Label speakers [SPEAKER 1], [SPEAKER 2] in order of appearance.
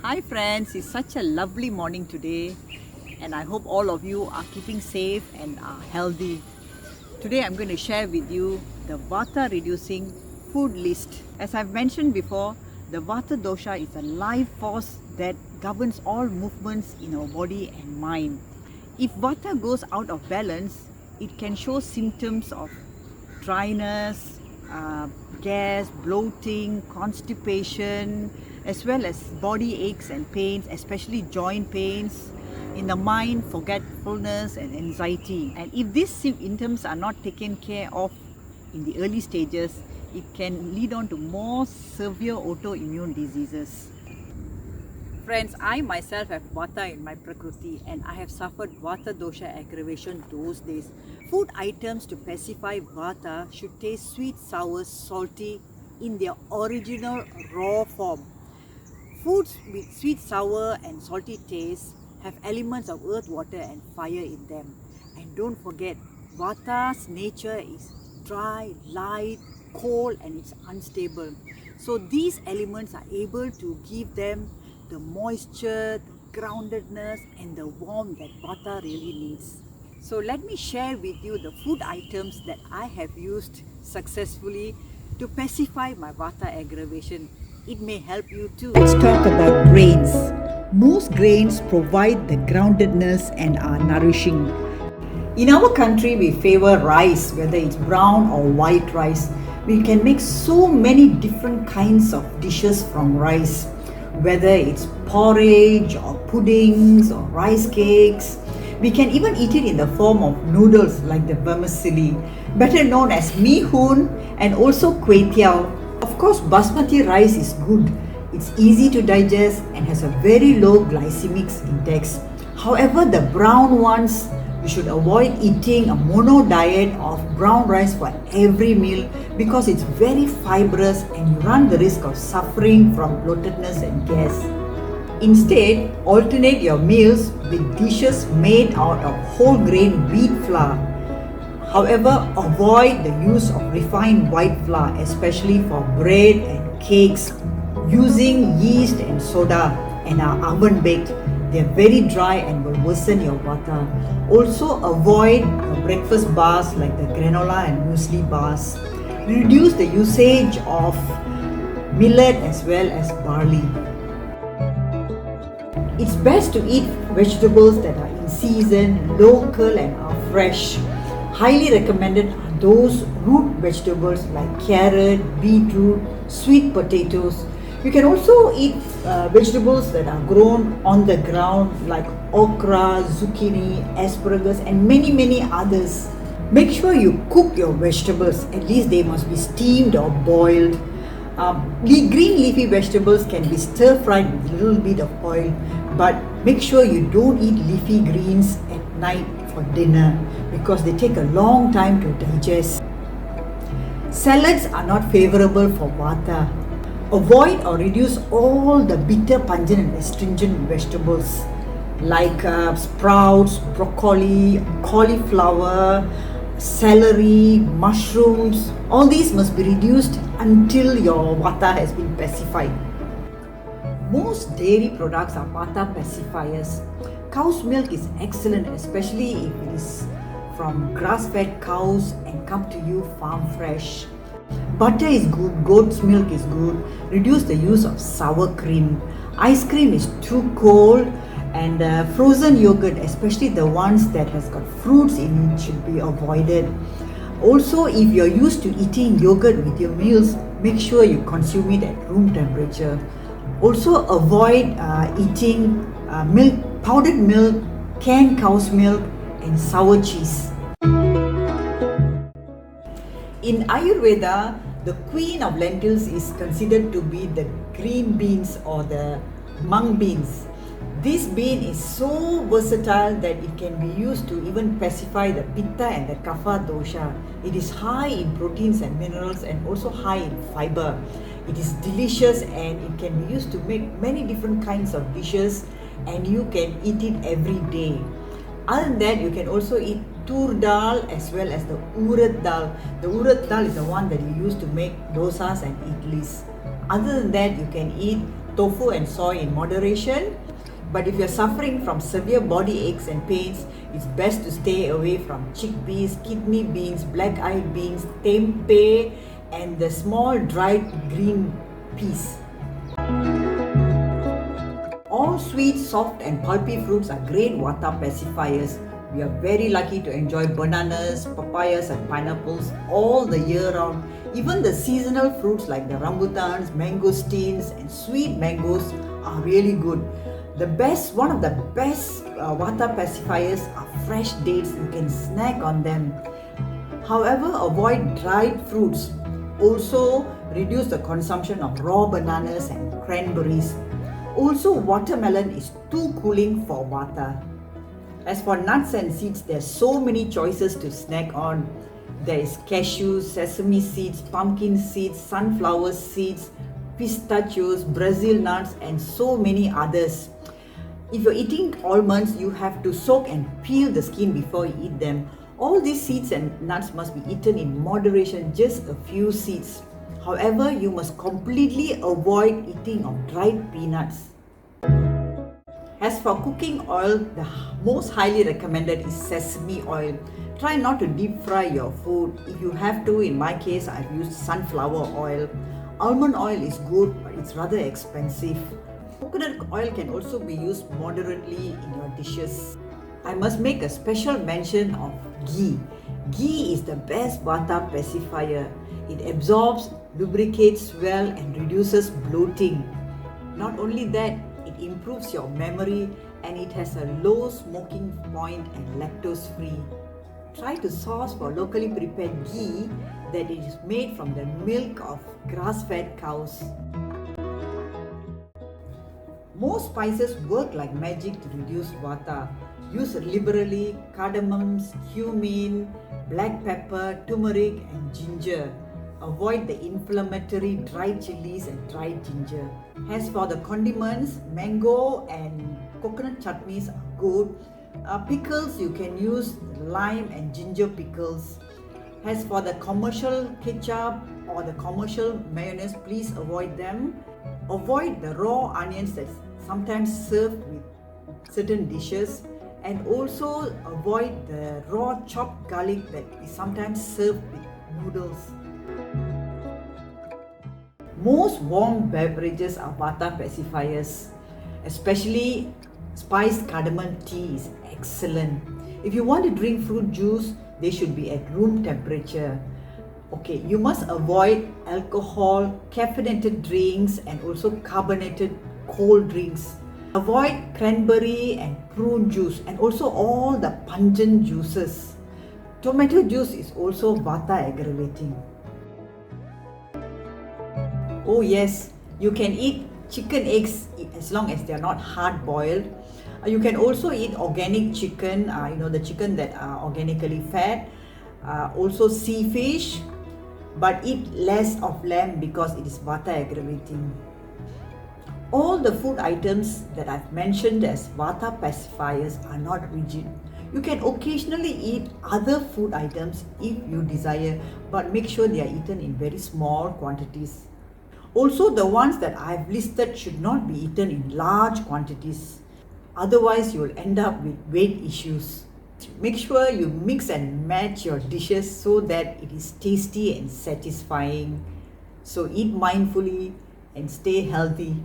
[SPEAKER 1] Hi friends, it's such a lovely morning today and I hope all of you are keeping safe and are healthy. Today I'm going to share with you the Vata reducing food list. As I've mentioned before, the Vata dosha is a life force that governs all movements in our body and mind. If Vata goes out of balance, it can show symptoms of dryness, gas, bloating, constipation, as well as body aches and pains, especially joint pains, in the mind, forgetfulness and anxiety. And if these symptoms are not taken care of in the early stages, it can lead on to more severe autoimmune diseases. Friends, I myself have Vata in my Prakriti and I have suffered Vata dosha aggravation those days. Food items to pacify Vata should taste sweet, sour, salty in their original raw form. Foods with sweet, sour and salty taste have elements of earth, water and fire in them. And don't forget, Vata's nature is dry, light, cold and it's unstable. So these elements are able to give them the moisture, the groundedness and the warmth that Vata really needs. So let me share with you the food items that I have used successfully to pacify my Vata aggravation. It may help you too. Let's talk about grains. Most grains provide the groundedness and are nourishing. In our country, we favor rice, whether it's brown or white rice. We can make so many different kinds of dishes from rice, whether it's porridge or puddings or rice cakes. We can even eat it in the form of noodles like the vermicelli, better known as mee hoon and also kway teow. Of course, basmati rice is good. It's easy to digest and has a very low glycemic index. However, the brown ones, you should avoid eating a mono diet of brown rice for every meal because it's very fibrous and you run the risk of suffering from bloatedness and gas. Instead, alternate your meals with dishes made out of whole grain wheat flour. However, avoid the use of refined white flour, especially for bread and cakes, using yeast and soda and are oven baked. They are very dry and will worsen your Vata. Also avoid breakfast bars like the granola and muesli bars. Reduce the usage of millet as well as barley. It's best to eat vegetables that are in season, local and are fresh. Highly recommended are those root vegetables like carrot, beetroot, sweet potatoes. You can also eat vegetables that are grown on the ground like okra, zucchini, asparagus and many others. Make sure you cook your vegetables, at least they must be steamed or boiled. Green leafy vegetables can be stir fried with a little bit of oil, but make sure you don't eat leafy greens at night for dinner because they take a long time to digest. Salads are not favorable for Vata. Avoid or reduce all the bitter, pungent and astringent vegetables like sprouts, broccoli, cauliflower, celery, mushrooms. All these must be reduced until your Vata has been pacified. Most dairy products are Vata pacifiers. Cow's milk is excellent, especially if it is from grass-fed cows and come to you farm fresh. Butter is good, goat's milk is good. Reduce the use of sour cream. Ice cream is too cold and frozen yogurt, especially the ones that has got fruits in it, should be avoided. Also, if you're used to eating yogurt with your meals, make sure you consume it at room temperature. Also avoid eating powdered milk, canned cow's milk and sour cheese. In Ayurveda, the queen of lentils is considered to be the green beans or the mung beans. This bean is so versatile that it can be used to even pacify the Pitta and the Kapha dosha. It is high in proteins and minerals and also high in fiber. It is delicious and it can be used to make many different kinds of dishes and you can eat it every day. Other than that, you can also eat tur dal as well as the urad dal. The urad dal is the one that you use to make dosas and idlis. Other than that, you can eat tofu and soy in moderation. But if you're suffering from severe body aches and pains, it's best to stay away from chickpeas, kidney beans, black-eyed beans, tempeh, and the small dried green peas. All sweet, soft and pulpy fruits are great vata pacifiers. We are very lucky to enjoy bananas, papayas and pineapples all the year round. Even the seasonal fruits like the rambutans, mangosteens and sweet mangoes are really good. One of the best vata pacifiers are fresh dates. You can snack on them. However, avoid dried fruits. Also, reduce the consumption of raw bananas and cranberries. Also, watermelon is too cooling for vata. As for nuts and seeds, there are so many choices to snack on. There is cashews, sesame seeds, pumpkin seeds, sunflower seeds, pistachios, Brazil nuts, and so many others. If you're eating almonds, you have to soak and peel the skin before you eat them. All these seeds and nuts must be eaten in moderation, just a few seeds. However, you must completely avoid eating of dried peanuts. As for cooking oil, the most highly recommended is sesame oil. Try not to deep fry your food. If you have to, in my case, I've used sunflower oil. Almond oil is good, but it's rather expensive. Coconut oil can also be used moderately in your dishes. I must make a special mention of ghee. Ghee is the best vata pacifier. It absorbs, lubricates well and reduces bloating. Not only that, it improves your memory and it has a low smoking point and lactose free. Try to source for locally prepared ghee that is made from the milk of grass-fed cows. Most spices work like magic to reduce vata. Use liberally cardamom, cumin, black pepper, turmeric and ginger. Avoid the inflammatory dried chilies and dried ginger. As for the condiments, mango and coconut chutneys are good. Pickles, you can use lime and ginger pickles. As for the commercial ketchup or the commercial mayonnaise, please avoid them. Avoid the raw onions that's sometimes served with certain dishes, and also avoid the raw chopped garlic that is sometimes served with noodles. Most warm beverages are vata pacifiers, especially spiced cardamom tea is excellent. If you want to drink fruit juice, they should be at room temperature. Okay, you must avoid alcohol, caffeinated drinks and also carbonated cold drinks. Avoid cranberry and prune juice and also all the pungent juices. Tomato juice is also vata aggravating. Oh yes, you can eat chicken eggs as long as they are not hard boiled. You can also eat organic chicken, the chicken that are organically fed. Also sea fish, but eat less of lamb because it is vata aggravating. All the food items that I've mentioned as vata pacifiers are not rigid. You can occasionally eat other food items if you desire, but make sure they are eaten in very small quantities. Also, the ones that I've listed should not be eaten in large quantities. Otherwise, you will end up with weight issues. Make sure you mix and match your dishes so that it is tasty and satisfying. So eat mindfully and stay healthy.